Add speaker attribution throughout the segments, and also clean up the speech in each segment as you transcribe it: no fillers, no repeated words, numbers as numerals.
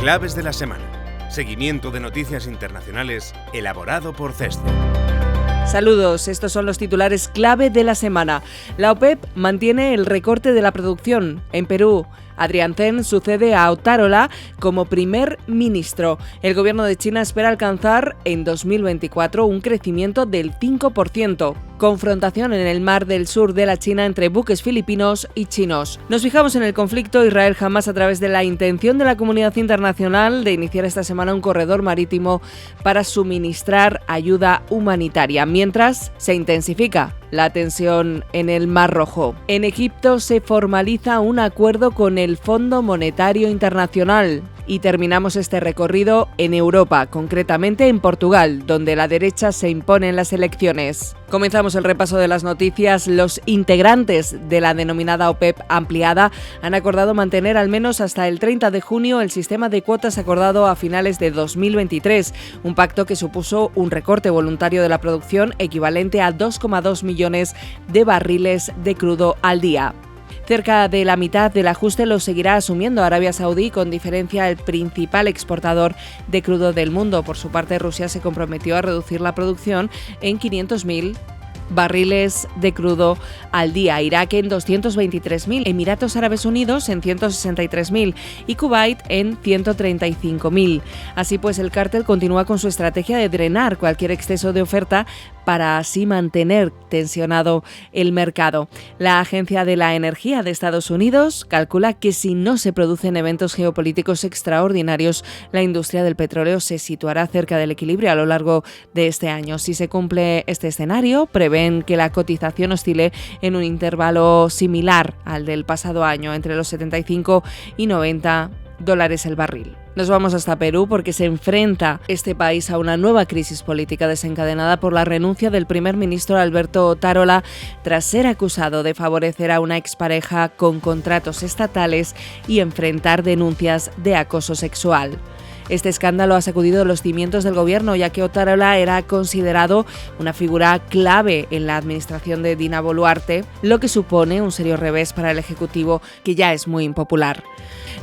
Speaker 1: Claves de la semana. Seguimiento de noticias internacionales elaborado por CESCE.
Speaker 2: Saludos, estos son los titulares clave de la semana. La OPEP mantiene el recorte de la producción. En Perú, Adrián Teng sucede a Otárola como primer ministro. El gobierno de China espera alcanzar en 2024 un crecimiento del 5%. Confrontación en el mar del sur de la China entre buques filipinos y chinos. Nos fijamos en el conflicto Israel-Hamás a través de la intención de la comunidad internacional de iniciar esta semana un corredor marítimo para suministrar ayuda humanitaria, mientras se intensifica la tensión en el Mar Rojo. En Egipto se formaliza un acuerdo con el Fondo Monetario Internacional. Y terminamos este recorrido en Europa, concretamente en Portugal, donde la derecha se impone en las elecciones. Comenzamos el repaso de las noticias. Los integrantes de la denominada OPEP ampliada han acordado mantener al menos hasta el 30 de junio el sistema de cuotas acordado a finales de 2023, un pacto que supuso un recorte voluntario de la producción equivalente a 2,2 millones de barriles de crudo al día. Cerca de la mitad del ajuste lo seguirá asumiendo Arabia Saudí, con diferencia el principal exportador de crudo del mundo. Por su parte, Rusia se comprometió a reducir la producción en 500.000 barriles de crudo al día, Irak en 223.000, Emiratos Árabes Unidos en 163.000 y Kuwait en 135.000. Así pues, el cártel continúa con su estrategia de drenar cualquier exceso de oferta para así mantener tensionado el mercado. La Agencia de la Energía de Estados Unidos calcula que si no se producen eventos geopolíticos extraordinarios, la industria del petróleo se situará cerca del equilibrio a lo largo de este año. Si se cumple este escenario, prevén que la cotización oscile en un intervalo similar al del pasado año, entre los 75 y 90 dólares el barril. Nos vamos hasta Perú porque se enfrenta este país a una nueva crisis política desencadenada por la renuncia del primer ministro Alberto Otárola tras ser acusado de favorecer a una expareja con contratos estatales y enfrentar denuncias de acoso sexual. Este escándalo ha sacudido los cimientos del gobierno, ya que Otárola era considerado una figura clave en la administración de Dina Boluarte, lo que supone un serio revés para el Ejecutivo, que ya es muy impopular.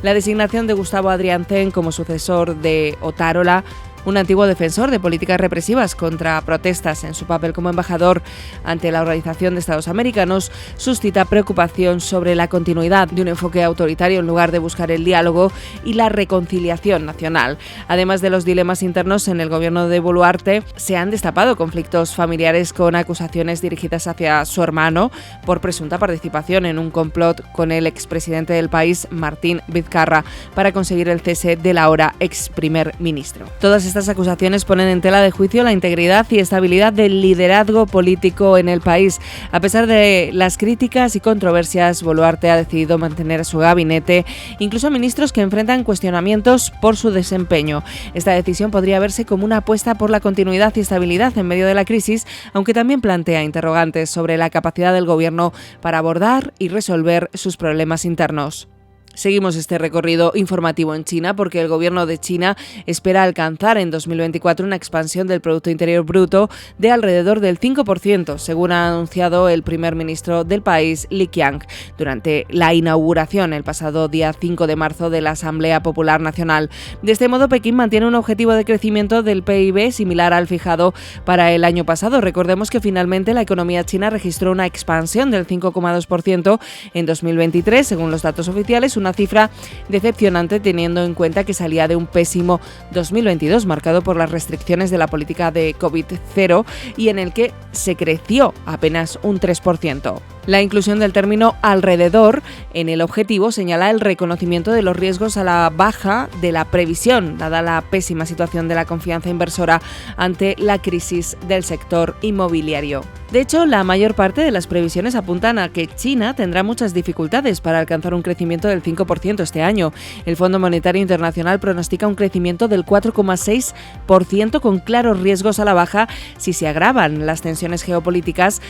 Speaker 2: La designación de Gustavo Adrián Teng como sucesor de Otárola, un antiguo defensor de políticas represivas contra protestas en su papel como embajador ante la Organización de Estados Americanos, suscita preocupación sobre la continuidad de un enfoque autoritario en lugar de buscar el diálogo y la reconciliación nacional. Además de los dilemas internos en el gobierno de Boluarte, se han destapado conflictos familiares con acusaciones dirigidas hacia su hermano por presunta participación en un complot con el expresidente del país, Martín Vizcarra, para conseguir el cese del ahora ex primer ministro. Todas estas acusaciones ponen en tela de juicio la integridad y estabilidad del liderazgo político en el país. A pesar de las críticas y controversias, Boluarte ha decidido mantener a su gabinete, incluso a ministros que enfrentan cuestionamientos por su desempeño. Esta decisión podría verse como una apuesta por la continuidad y estabilidad en medio de la crisis, aunque también plantea interrogantes sobre la capacidad del gobierno para abordar y resolver sus problemas internos. Seguimos este recorrido informativo en China porque el gobierno de China espera alcanzar en 2024 una expansión del Producto Interior Bruto de alrededor del 5%, según ha anunciado el primer ministro del país, Li Qiang, durante la inauguración el pasado día 5 de marzo de la Asamblea Popular Nacional. De este modo, Pekín mantiene un objetivo de crecimiento del PIB similar al fijado para el año pasado. Recordemos que finalmente la economía china registró una expansión del 5,2% en 2023, según los datos oficiales, una cifra decepcionante teniendo en cuenta que salía de un pésimo 2022 marcado por las restricciones de la política de COVID-0 y en el que se creció apenas un 3%. La inclusión del término alrededor en el objetivo señala el reconocimiento de los riesgos a la baja de la previsión, dada la pésima situación de la confianza inversora ante la crisis del sector inmobiliario. De hecho, la mayor parte de las previsiones apuntan a que China tendrá muchas dificultades para alcanzar un crecimiento del 5% este año. El Fondo Monetario Internacional pronostica un crecimiento del 4,6% con claros riesgos a la baja si se agravan las tensiones geopolíticas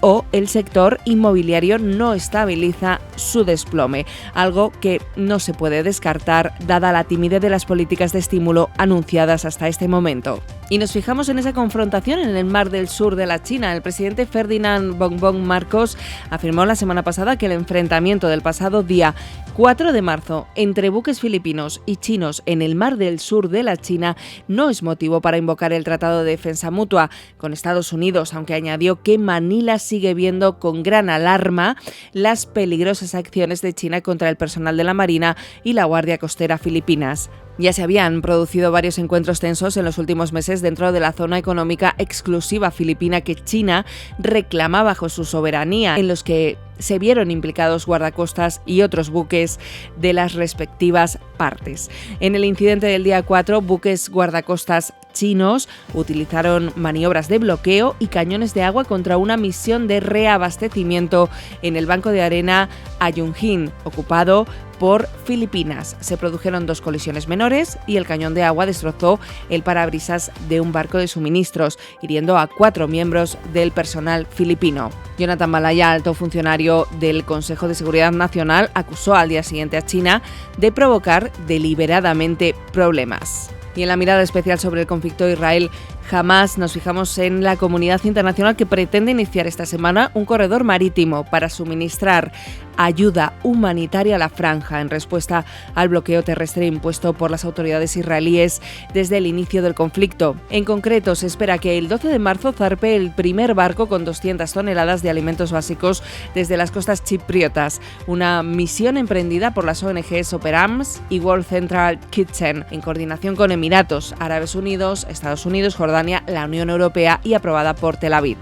Speaker 2: o el sector inmobiliario no estabiliza su desplome, algo que no se puede descartar dada la timidez de las políticas de estímulo anunciadas hasta este momento. Y nos fijamos en esa confrontación en el Mar del Sur de la China. El presidente Ferdinand Bongbong Marcos afirmó la semana pasada que el enfrentamiento del pasado día 4 de marzo entre buques filipinos y chinos en el Mar del Sur de la China no es motivo para invocar el Tratado de Defensa Mutua con Estados Unidos, aunque añadió que Manila sigue viendo con gran alarma las peligrosas acciones de China contra el personal de la Marina y la Guardia Costera filipinas. Ya se habían producido varios encuentros tensos en los últimos meses dentro de la zona económica exclusiva filipina que China reclama bajo su soberanía, en los que se vieron implicados guardacostas y otros buques de las respectivas partes. En el incidente del día 4, buques guardacostas chinos utilizaron maniobras de bloqueo y cañones de agua contra una misión de reabastecimiento en el banco de arena Ayungin, ocupado por Filipinas. Se produjeron 2 colisiones menores y el cañón de agua destrozó el parabrisas de un barco de suministros, hiriendo a 4 miembros del personal filipino. Jonathan Malaya, alto funcionario del Consejo de Seguridad Nacional, acusó al día siguiente a China de provocar deliberadamente problemas. Y en la mirada especial sobre el conflicto Israel-Hamás nos fijamos en la comunidad internacional que pretende iniciar esta semana un corredor marítimo para suministrar ayuda humanitaria a la franja en respuesta al bloqueo terrestre impuesto por las autoridades israelíes desde el inicio del conflicto. En concreto, se espera que el 12 de marzo zarpe el primer barco con 200 toneladas de alimentos básicos desde las costas chipriotas, una misión emprendida por las ONGs Operams y World Central Kitchen, en coordinación con Emiratos Árabes Unidos, Estados Unidos, Jordania, la Unión Europea y aprobada por Tel Aviv.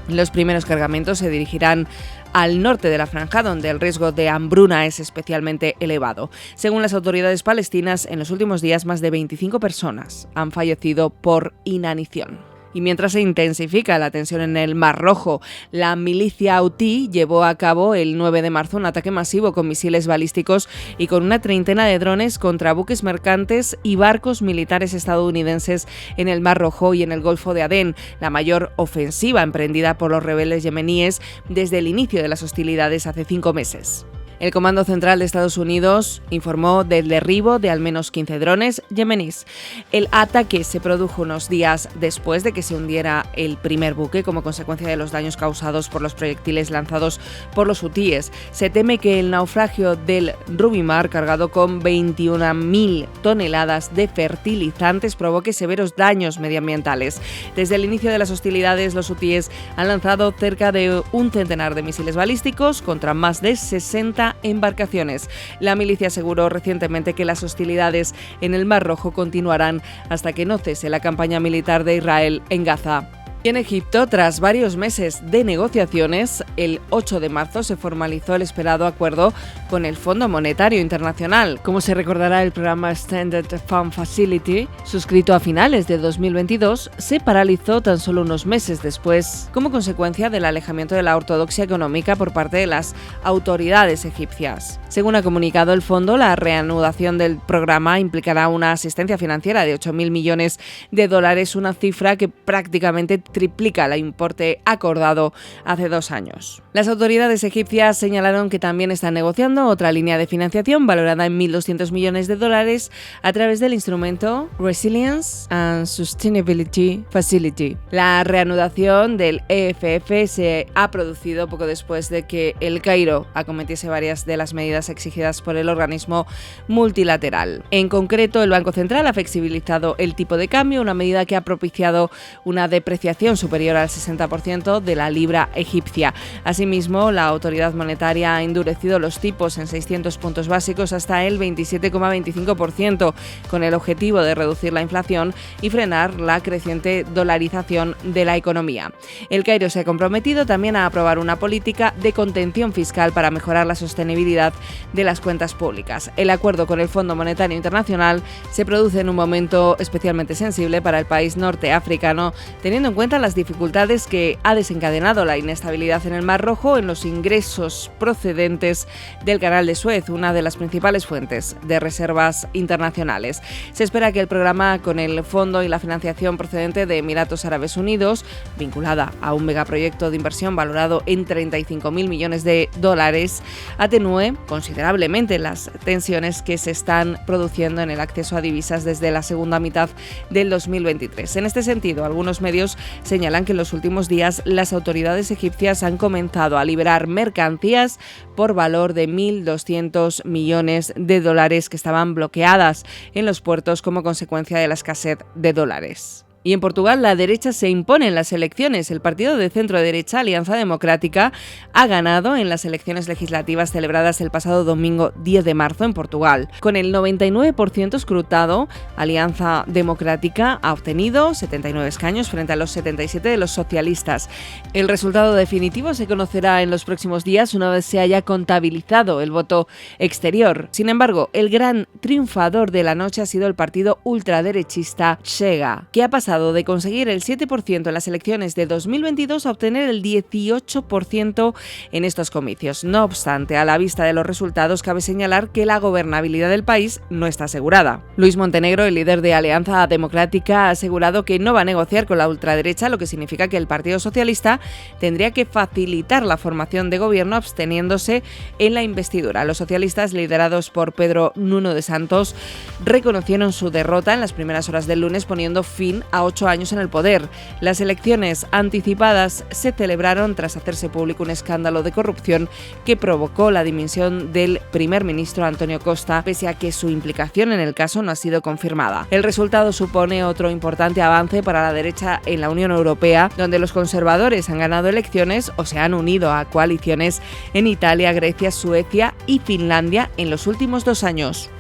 Speaker 2: Los primeros cargamentos se dirigirán al norte de la franja, donde el riesgo de hambruna es especialmente elevado. Según las autoridades palestinas, en los últimos días más de 25 personas han fallecido por inanición. Y mientras se intensifica la tensión en el Mar Rojo, la milicia Houthi llevó a cabo el 9 de marzo un ataque masivo con misiles balísticos y con una treintena de drones contra buques mercantes y barcos militares estadounidenses en el Mar Rojo y en el Golfo de Adén, la mayor ofensiva emprendida por los rebeldes yemeníes desde el inicio de las hostilidades hace 5 meses. El Comando Central de Estados Unidos informó del derribo de al menos 15 drones yemeníes. El ataque se produjo unos días después de que se hundiera el primer buque como consecuencia de los daños causados por los proyectiles lanzados por los hutíes. Se teme que el naufragio del Rubimar, cargado con 21.000 toneladas de fertilizantes, provoque severos daños medioambientales. Desde el inicio de las hostilidades, los hutíes han lanzado cerca de un centenar de misiles balísticos contra más de 60 embarcaciones. La milicia aseguró recientemente que las hostilidades en el Mar Rojo continuarán hasta que no cese la campaña militar de Israel en Gaza. Y en Egipto, tras varios meses de negociaciones, el 8 de marzo se formalizó el esperado acuerdo con el Fondo Monetario Internacional. Como se recordará, el programa Standard Fund Facility, suscrito a finales de 2022, se paralizó tan solo unos meses después, como consecuencia del alejamiento de la ortodoxia económica por parte de las autoridades egipcias. Según ha comunicado el fondo, la reanudación del programa implicará una asistencia financiera de 8.000 millones de dólares, una cifra que prácticamente triplica el importe acordado hace 2 años. Las autoridades egipcias señalaron que también están negociando otra línea de financiación valorada en 1.200 millones de dólares a través del instrumento Resilience and Sustainability Facility. La reanudación del EFF se ha producido poco después de que El Cairo acometiese varias de las medidas exigidas por el organismo multilateral. En concreto, el Banco Central ha flexibilizado el tipo de cambio, una medida que ha propiciado una depreciación superior al 60% de la libra egipcia. Asimismo, la autoridad monetaria ha endurecido los tipos en 600 puntos básicos hasta el 27,25%, con el objetivo de reducir la inflación y frenar la creciente dolarización de la economía. El Cairo se ha comprometido también a aprobar una política de contención fiscal para mejorar la sostenibilidad de las cuentas públicas. El acuerdo con el Fondo Monetario Internacional se produce en un momento especialmente sensible para el país norteafricano, teniendo en cuenta lamentan las dificultades que ha desencadenado la inestabilidad en el Mar Rojo en los ingresos procedentes del Canal de Suez, una de las principales fuentes de reservas internacionales. Se espera que el programa, con el fondo y la financiación procedente de Emiratos Árabes Unidos, vinculada a un megaproyecto de inversión valorado en 35.000 millones de dólares, atenúe considerablemente las tensiones que se están produciendo en el acceso a divisas desde la segunda mitad del 2023. En este sentido, algunos medios señalan que en los últimos días las autoridades egipcias han comenzado a liberar mercancías por valor de 1.200 millones de dólares que estaban bloqueadas en los puertos como consecuencia de la escasez de dólares. Y en Portugal la derecha se impone en las elecciones. El partido de centro-derecha Alianza Democrática ha ganado en las elecciones legislativas celebradas el pasado domingo 10 de marzo en Portugal. Con el 99% escrutado, Alianza Democrática ha obtenido 79 escaños frente a los 77 de los socialistas. El resultado definitivo se conocerá en los próximos días una vez se haya contabilizado el voto exterior. Sin embargo, el gran triunfador de la noche ha sido el partido ultraderechista Chega, que ha pasado de conseguir el 7% en las elecciones de 2022 a obtener el 18% en estos comicios. No obstante, a la vista de los resultados, cabe señalar que la gobernabilidad del país no está asegurada. Luis Montenegro, el líder de Alianza Democrática, ha asegurado que no va a negociar con la ultraderecha, lo que significa que el Partido Socialista tendría que facilitar la formación de gobierno absteniéndose en la investidura. Los socialistas, liderados por Pedro Nuno de Santos, reconocieron su derrota en las primeras horas del lunes, poniendo fin a 8 años en el poder. Las elecciones anticipadas se celebraron tras hacerse público un escándalo de corrupción que provocó la dimisión del primer ministro António Costa, pese a que su implicación en el caso no ha sido confirmada. El resultado supone otro importante avance para la derecha en la Unión Europea, donde los conservadores han ganado elecciones o se han unido a coaliciones en Italia, Grecia, Suecia y Finlandia en los últimos 2 años.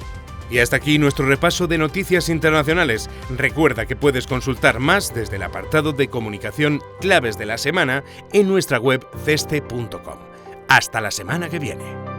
Speaker 1: Y hasta aquí nuestro repaso de noticias internacionales. Recuerda que puedes consultar más desde el apartado de comunicación Claves de la Semana en nuestra web ceste.com. Hasta la semana que viene.